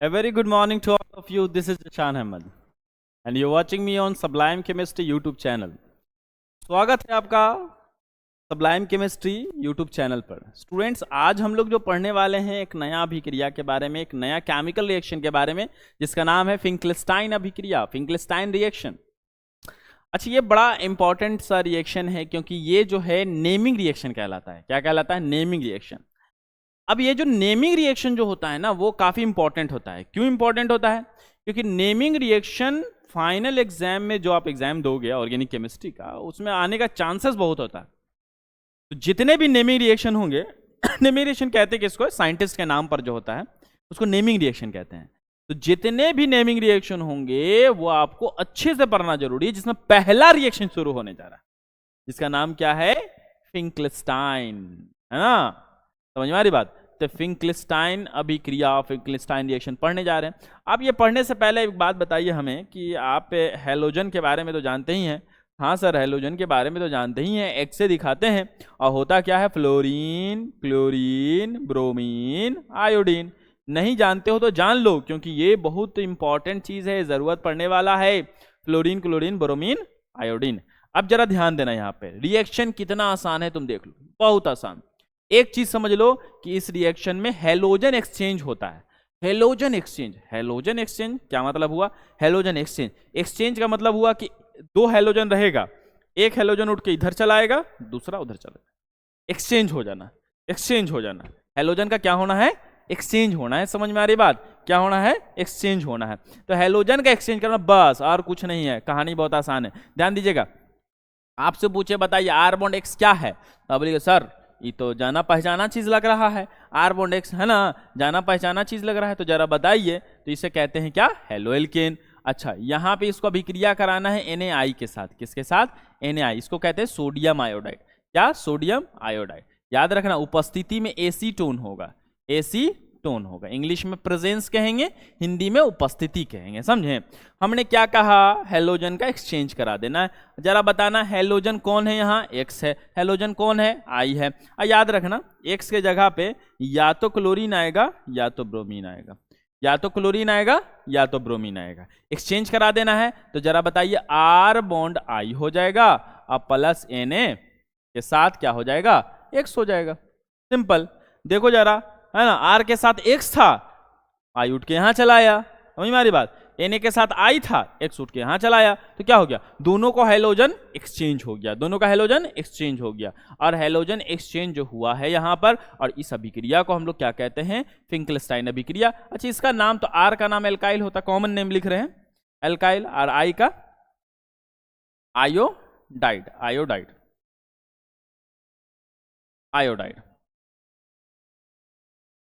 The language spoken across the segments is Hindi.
A very good morning to all of you. This is Ishan Ahmed and you're watching me on Sublime Chemistry YouTube channel. स्वागत है आपका Sublime Chemistry YouTube चैनल पर। स्टूडेंट्स, आज हम लोग जो पढ़ने वाले हैं एक नया अभिक्रिया के बारे में, एक नया केमिकल रिएक्शन के बारे में, जिसका नाम है फिंकलेस्टाइन अभिक्रिया, फिंकलेस्टाइन रिएक्शन। अच्छा, ये बड़ा इंपॉर्टेंट सा रिएक्शन है क्योंकि ये जो है नेमिंग रिएक्शन कहलाता है। क्या कहलाता है? Naming reaction. अब ये जो नेमिंग रिएक्शन जो होता है ना, वो काफ़ी इंपॉर्टेंट होता है। क्यों इंपॉर्टेंट होता है? क्योंकि नेमिंग रिएक्शन फाइनल एग्जाम में जो आप एग्जाम दोगे ऑर्गेनिक केमिस्ट्री का, उसमें आने का चांसेस बहुत होता है। तो जितने भी नेमिंग रिएक्शन होंगे नेमिंग रिएक्शन कहते हैं किसको? साइंटिस्ट के नाम पर जो होता है उसको नेमिंग रिएक्शन कहते हैं। तो जितने भी नेमिंग रिएक्शन होंगे वो आपको अच्छे से पढ़ना जरूरी है, जिसमें पहला रिएक्शन शुरू होने जा रहा है, जिसका नाम क्या है? फिंकलेस्टाइन, है ना? समझ में आ रही बात? तो फिंकलेस्टाइन अभिक्रिया, फिंकलेस्टाइन रिएक्शन पढ़ने जा रहे हैं। आप ये पढ़ने से पहले एक बात बताइए हमें कि आप हैलोजन के बारे में तो जानते ही हैं। हाँ सर, हैलोजन के बारे में तो जानते ही हैं, एक्स से दिखाते हैं और होता क्या है? Fluorine, chlorine, bromine, iodine. नहीं जानते हो तो जान लो, क्योंकि ये बहुत इंपॉर्टेंट चीज है, जरूरत पड़ने वाला है। Fluorine, chlorine, bromine, iodine. अब जरा ध्यान देना, यहाँ पे रिएक्शन कितना आसान है तुम देख लो, बहुत आसान। एक चीज समझ लो कि इस रिएक्शन में हैलोजन एक्सचेंज होता है। हैलोजन एक्सचेंज, हैलोजन एक्सचेंज क्या मतलब हुआ? हैलोजन एक्सचेंज, एक्सचेंज का मतलब हुआ कि दो हैलोजन रहेगा, एक हैलोजन उठ के इधर चला आएगा, दूसरा उधर चला जाएगा। एक्सचेंज हो जाना, एक्सचेंज हो जाना। हैलोजन का क्या होना है? एक्सचेंज होना है। समझ में आ रही बात? क्या होना है? एक्सचेंज होना है। तो हैलोजन का एक्सचेंज करना, बस, और कुछ नहीं है। कहानी बहुत आसान है, ध्यान दीजिएगा। आपसे पूछे बताइए आर बॉन्ड एक्स क्या है, तो बोलिएगा सर ये तो जाना पहचाना चीज लग रहा है, आर बॉन्ड एक्स है ना, जाना पहचाना चीज लग रहा है, तो जरा बताइए। तो इसे कहते हैं क्या? हेलोएल्केन। अच्छा, यहाँ पे इसको अभिक्रिया कराना है Na के साथ। किसके साथ? Na। इसको कहते हैं सोडियम आयोडाइड। क्या? Sodium iodide. याद रखना, उपस्थिति में एसीटोन होगा, एसीटोन होगा। इंग्लिश में प्रेजेंस कहेंगे, हिंदी में उपस्थिति कहेंगे। समझे? हमने क्या कहा? हैलोजन का एक्सचेंज करा देना है। जरा बताना, हैलोजन कौन है? यहाँ एक्स है। हैलोजन कौन है? आई है। और याद रखना, एक्स के जगह पे या तो क्लोरीन आएगा या तो ब्रोमीन आएगा, या तो क्लोरीन आएगा या तो ब्रोमीन आएगा। एक्सचेंज करा देना है। तो जरा बताइए, आर बॉन्ड आई हो जाएगा और प्लस Na के साथ क्या हो जाएगा? एक्स हो जाएगा। सिंपल। देखो जरा, है ना, आर के साथ एक्स था, आई उठ के यहां चला आया। समझ में आ रही बात? Na के साथ आई था, एक्स उठ के यहां चला आया, तो क्या हो गया? दोनों को हैलोजन एक्सचेंज हो गया, दोनों का हैलोजन एक्सचेंज हो गया। और हैलोजन एक्सचेंज जो हुआ है यहां पर, और इस अभिक्रिया को हम लोग क्या कहते हैं? फिंकलेस्टाइन अभिक्रिया। अच्छा, इसका नाम तो आर का नाम एल्काइल होता, कॉमन नेम लिख रहे हैं एल्काइल, और आई का आयोडाइड, आयोडाइड, आयोडाइड,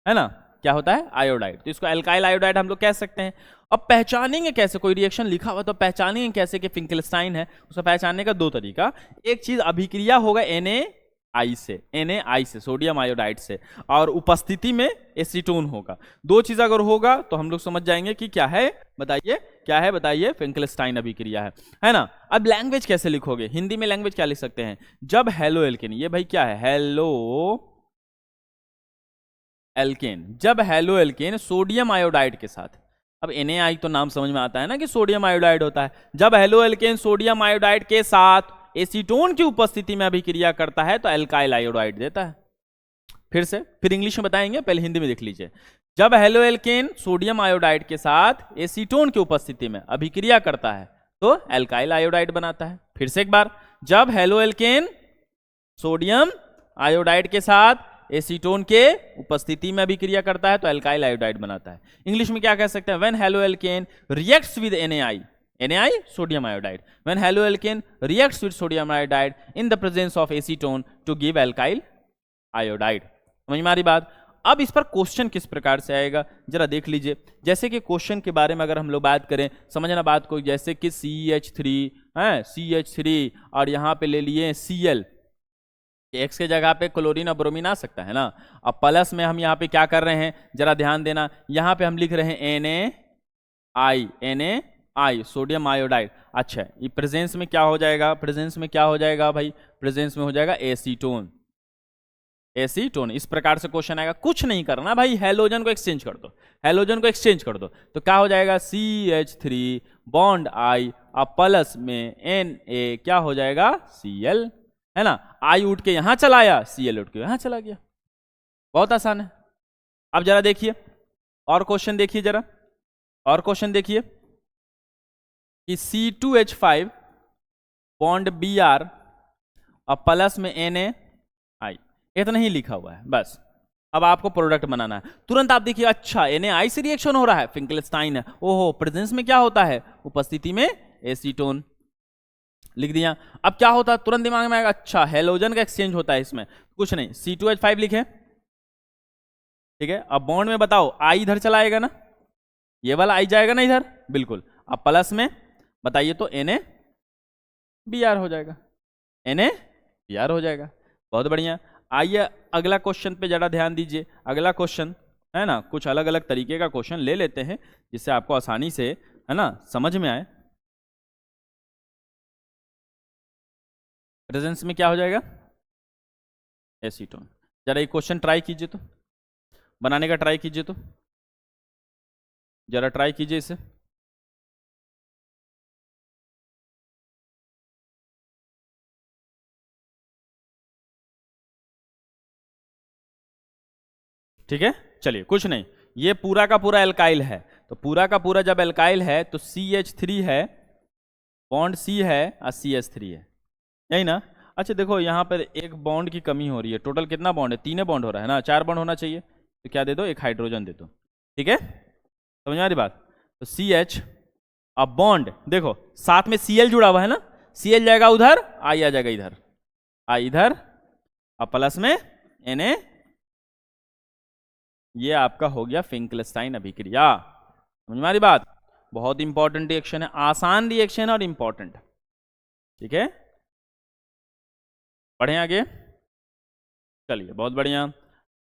है ना? क्या होता है? आयोडाइड। तो इसको एल्काइल आयोडाइड हम लोग कह सकते हैं। अब पहचानेंगे कैसे? कोई रिएक्शन लिखा हुआ तो पहचानेंगे कैसे कि फिंकलेस्टाइन है? उसको पहचानने का दो तरीका। एक चीज, अभिक्रिया होगा Na से, Na से, सोडियम आयोडाइड से, और उपस्थिति में एसीटोन होगा। दो चीज अगर होगा तो हम लोग समझ जाएंगे कि क्या है। बताइए क्या है? बताइए, फिंकलेस्टाइन अभिक्रिया है ना? अब लैंग्वेज कैसे लिखोगे? हिंदी में लैंग्वेज क्या लिख सकते हैं? जब हेलोएल्केन, ये भाई क्या है? हेलो एल्केन, जब हेलोएल्केन सोडियम आयोडाइड के साथ, अब Na तो नाम समझ में आता है ना कि सोडियम आयोडाइड होता है। जब हेलोएल्केन सोडियम आयोडाइड के साथ एसीटोन की उपस्थिति में अभिक्रिया करता है तो एल्काइल आयोडाइड देता है। फिर इंग्लिश में बताएंगे, पहले हिंदी में देख लीजिए। जब हेलोएल्केन सोडियम आयोडाइड के साथ एसीटोन की उपस्थिति में अभिक्रिया करता है तो एल्काइल आयोडाइड बनाता है। फिर से एक बार, जब हेलोएल्केन सोडियम आयोडाइड के साथ एसीटोन के उपस्थिति में अभिक्रिया करता है तो एल्काइल आयोडाइड बनाता है। इंग्लिश में क्या कह सकते हैं? When haloalkane reacts with Na sodium iodide, when haloalkane reacts with sodium iodide in the presence of acetone to give alkyl iodide। समझ में आ रही बात? अब इस पर क्वेश्चन किस प्रकार से आएगा जरा देख लीजिए। जैसे कि क्वेश्चन के बारे में अगर हम लोग बात करें, समझना बात को, जैसे कि CH3 है, CH3 और यहाँ पे ले लिए Cl, एक्स के जगह पे क्लोरीन और ब्रोमीन आ सकता है ना। अब प्लस में हम यहाँ पे क्या कर रहे हैं? जरा ध्यान देना, यहाँ पे हम लिख रहे हैं Na सोडियम आयोडाइड। अच्छा, ये प्रेजेंस में क्या हो जाएगा? प्रेजेंस में क्या हो जाएगा भाई? प्रेजेंस में हो जाएगा एसीटोन। एसीटोन। इस प्रकार से क्वेश्चन आएगा, कुछ नहीं करना भाई, हेलोजन को एक्सचेंज कर दो, हेलोजन को एक्सचेंज कर दो, तो क्या हो जाएगा CH3 बॉन्ड I, अब प्लस में Na क्या हो जाएगा Cl, है ना। I उठ के यहां चला आया, Cl उठ के यहां चला गया, बहुत आसान है। अब जरा देखिए और क्वेश्चन देखिए, जरा और क्वेश्चन देखिए कि C2H5 बॉन्ड Br अब प्लस में NaI, इतना ही लिखा हुआ है बस। अब आपको प्रोडक्ट बनाना है, तुरंत आप देखिए, अच्छा NaI से रिएक्शन हो रहा है, फिंकलस्टाइन है, ओहो प्रेजेंस में क्या होता है, उपस्थिति में एसीटोन, लिख दिया। अब क्या होता है, तुरंत दिमाग में आएगा, अच्छा हेलोजन का एक्सचेंज होता है इसमें, कुछ नहीं, C2H5 लिखे, ठीक है। अब बॉन्ड में बताओ I इधर चला आएगा ना, ये वाला I जाएगा ना इधर, बिल्कुल। अब प्लस में बताइए तो NaBr हो जाएगा, NaBr हो जाएगा, बहुत बढ़िया। आइए अगला क्वेश्चन पे जरा ध्यान दीजिए, अगला क्वेश्चन है ना, कुछ अलग अलग तरीके का क्वेश्चन ले लेते हैं जिससे आपको आसानी से, है ना, समझ में आए। प्रेजेंस में क्या हो जाएगा एसीटोन। जरा ये क्वेश्चन ट्राई कीजिए, तो बनाने का ट्राई कीजिए, तो जरा ट्राई कीजिए इसे। ठीक है, चलिए कुछ नहीं, ये पूरा का पूरा एल्काइल है, तो पूरा का पूरा जब एल्काइल है तो CH3 है, बॉन्ड C है और CH3 है, यही ना। अच्छा देखो यहाँ पर एक बॉन्ड की कमी हो रही है, टोटल कितना बॉन्ड है, 3 बॉन्ड हो रहा है ना, 4 बॉन्ड होना चाहिए, तो क्या दे दो, एक हाइड्रोजन दे दो, ठीक है, समझ में आ रही बात। तो CH, अब बॉन्ड देखो साथ में Cl जुड़ा हुआ है ना, Cl जाएगा उधर, I आ जाएगा इधर, I इधर, अब प्लस में Na, ये आपका हो गया फिंकलस्टाइन अभिक्रिया, समझ में आ रही बात। बहुत इंपॉर्टेंट रिएक्शन है, आसान रिएक्शन और इंपॉर्टेंट, ठीक है। पढ़ें आगे, चलिए बहुत बढ़िया।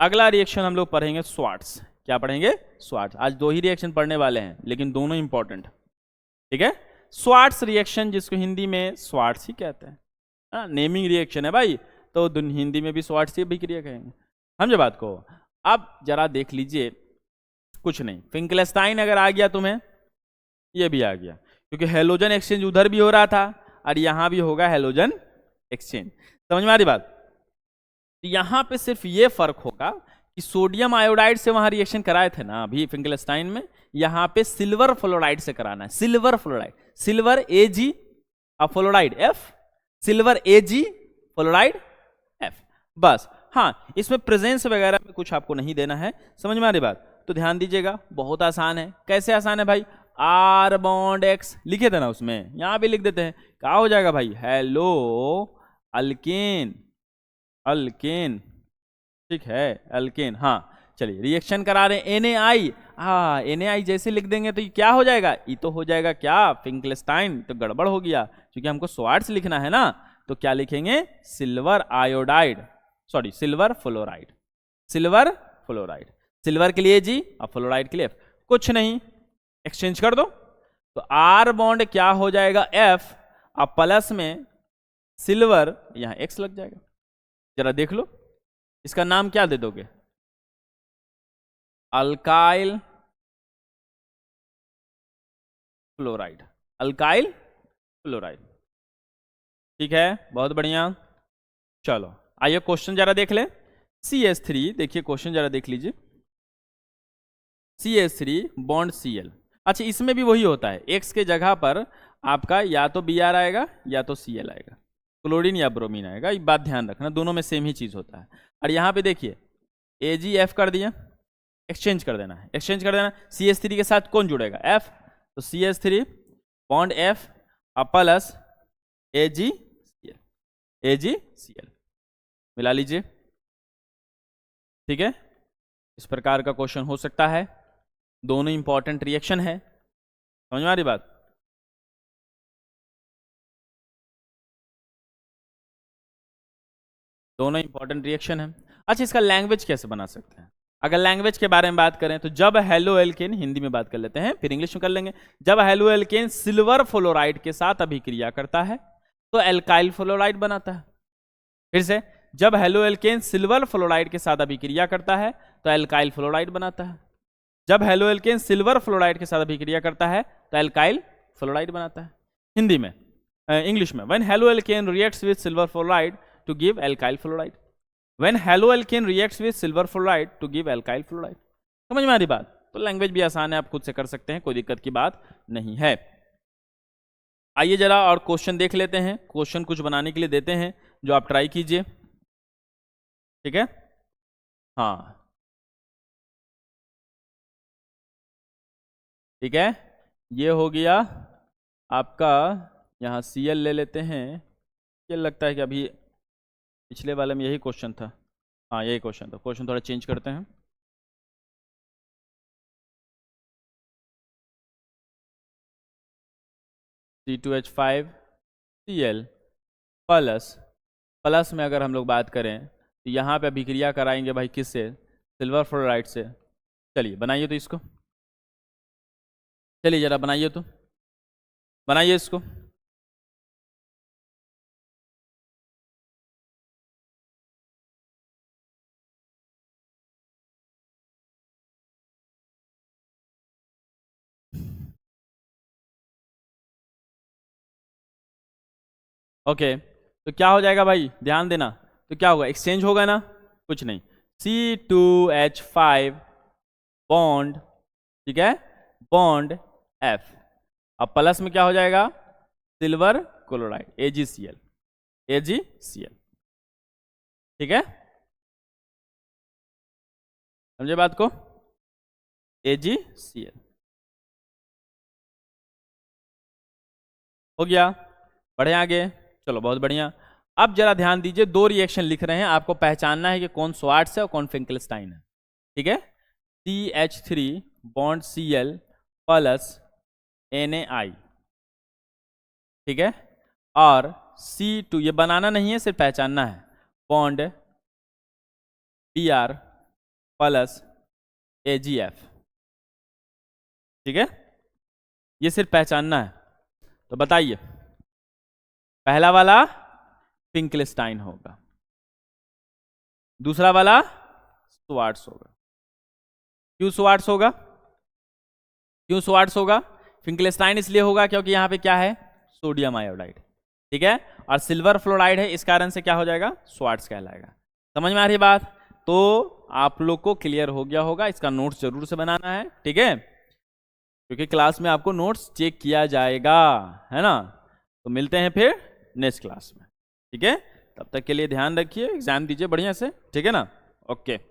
अगला रिएक्शन हम लोग पढ़ेंगे स्वार्ट्स, क्या पढ़ेंगे स्वार्ट्स। आज 2 ही रिएक्शन पढ़ने वाले हैं लेकिन दोनों इंपॉर्टेंट, ठीक है। स्वार्ट्स रिएक्शन, जिसको हिंदी में स्वार्ट्स ही कहते हैं, नेमिंग रिएक्शन है भाई, तो हिंदी में भी स्वार्ट्स ही अभिक्रिया कहेंगे, समझे बात को। अब जरा देख लीजिए, कुछ नहीं, फिंकलस्टाइन अगर आ गया तुम्हें, ये भी आ गया, क्योंकि हेलोजन एक्सचेंज उधर भी हो रहा था और यहां भी होगा हेलोजन एक्सचेंज, समझ में आ रही बात। तो यहां पे सिर्फ ये फर्क होगा कि सोडियम आयोडाइड से वहां रिएक्शन कराए थे ना अभी फिंकलस्टाइन में, यहां पे सिल्वर फ्लोराइड से कराना है, सिल्वर फ्लोराइड, सिल्वर Ag और fluoride F, silver Ag fluoride F, बस। हाँ, इसमें प्रेजेंस वगैरह में कुछ आपको नहीं देना है, समझ में आ रही बात। तो ध्यान दीजिएगा, बहुत आसान है। कैसे आसान है भाई, R बॉन्ड X लिखे थे ना उसमें, यहां भी लिख देते हैं, क्या हो जाएगा भाई, हेलो अल्केन, अल्केन, ठीक है अल्केन। हाँ चलिए, रिएक्शन करा रहे हैं NaI, हाँ NaI जैसे लिख देंगे तो ये क्या हो जाएगा, ये तो हो जाएगा क्या फिंकलस्टाइन, तो गड़बड़ हो गया, क्योंकि हमको स्वार्ट्स लिखना है ना, तो क्या लिखेंगे silver iodide, sorry silver fluoride, silver fluoride, silver के लिए G और फ्लोराइड के लिए F, कुछ नहीं, एक्सचेंज कर दो, तो R बॉन्ड क्या हो जाएगा F, अब प्लस में सिल्वर, यहां X लग जाएगा। जरा देख लो, इसका नाम क्या दे दोगे, अल्काइल फ्लोराइड, अल्काइल फ्लोराइड, ठीक है, बहुत बढ़िया। चलो आइए क्वेश्चन जरा देख ले, CH3, देखिए क्वेश्चन जरा देख लीजिए, CH3 बॉन्ड Cl, अच्छा इसमें भी वही होता है, X के जगह पर आपका या तो Br आएगा या तो Cl आएगा, क्लोरीन या ब्रोमीन आएगा, ये बात ध्यान रखना, दोनों में सेम ही चीज होता है। और यहाँ पे देखिए AgF कर दिया, एक्सचेंज कर देना है, एक्सचेंज कर देना, CH3 के साथ कौन जुड़ेगा F, तो CH3 bond F plus AgCl, AgCl मिला लीजिए, ठीक है। इस प्रकार का क्वेश्चन हो सकता है, दोनों इंपॉर्टेंट रिएक्शन है, समझ में आ रही बात। दोनों इंपॉर्टेंट रिएक्शन है। अच्छा इसका लैंग्वेज कैसे बना सकते हैं, अगर लैंग्वेज के बारे में बात करें तो जब हेलो एल्केन, हिंदी में बात कर लेते हैं फिर इंग्लिश में कर लेंगे, जब हेलो एल्केन सिल्वर फ्लोराइड के साथ अभिक्रिया करता है तो एल्काइल फ्लोराइड बनाता है। फिर से, जब हेलो एल्केन सिल्वर फ्लोराइड के साथ अभिक्रिया करता है तो एल्काइल फ्लोराइड बनाता है। जब हेलो एल्केन सिल्वर फ्लोराइड के साथ अभिक्रिया करता है तो एल्काइल फ्लोराइड बनाता है। हिंदी में, इंग्लिश में, when haloalkane reacts with silver fluoride to give alkyl fluoride. When haloalkane reacts with silver fluoride to give alkyl fluoride. समझ में आ रही बात? तो लैंग्वेज भी आसान है, आप खुद से कर सकते हैं, कोई दिक्कत की बात नहीं है। आइए जरा और क्वेश्चन देख लेते हैं। क्वेश्चन कुछ बनाने के लिए देते हैं जो आप ट्राई कीजिए, ठीक है? हाँ ठीक है, ये हो गया आपका। यहाँ Cl ले लेते हैं। ये लगता है कि अभी पिछले वाले में यही क्वेश्चन था। हाँ यही क्वेश्चन था। क्वेश्चन थोड़ा चेंज करते हैं। C2H5Cl प्लस में अगर हम लोग बात करें तो यहाँ पे अभिक्रिया कराएंगे भाई किससे? सिल्वर फ्लोराइड से। चलिए बनाइए तो इसको, चलिए जरा बनाइए तो, बनाइए इसको। ओके तो क्या हो जाएगा भाई, ध्यान देना। तो क्या होगा, एक्सचेंज होगा ना? कुछ नहीं, C2H5 बॉन्ड, ठीक है, बॉन्ड F। अब प्लस में क्या हो जाएगा? सिल्वर क्लोराइड AgCl, AgCl, ठीक है, समझे बात को? AgCl हो गया। बढ़े आगे, चलो बहुत बढ़िया। अब जरा ध्यान दीजिए, दो रिएक्शन लिख रहे हैं, आपको पहचानना है कि कौन स्वार्ट्स है और कौन फिंकलस्टाइन है, ठीक है? CH3 bond Cl plus NaI, ठीक है, और C2, ये बनाना नहीं है, सिर्फ पहचानना है, बॉन्ड Br प्लस AgF, ठीक है, ये सिर्फ पहचानना है। तो बताइए, पहला वाला फिंकलस्टाइन होगा, दूसरा वाला स्वार्ट्स होगा। क्यों स्वार्ट्स होगा? क्यों स्वार्ट्स होगा? फिंकलस्टाइन इसलिए होगा क्योंकि यहाँ पे क्या है? सोडियम आयोडाइड, ठीक है, और सिल्वर फ्लोराइड है, इस कारण से क्या हो जाएगा? स्वार्ट्स कहलाएगा। समझ में आ रही बात? तो आप लोग को क्लियर हो गया होगा। इसका नोट्स जरूर से बनाना है, ठीक है, क्योंकि क्लास में आपको नोट्स चेक किया जाएगा, है ना? तो मिलते हैं फिर नेक्स्ट क्लास में, ठीक है? तब तक के लिए ध्यान रखिए, एग्जाम दीजिए बढ़िया से, ठीक है ना? ओके।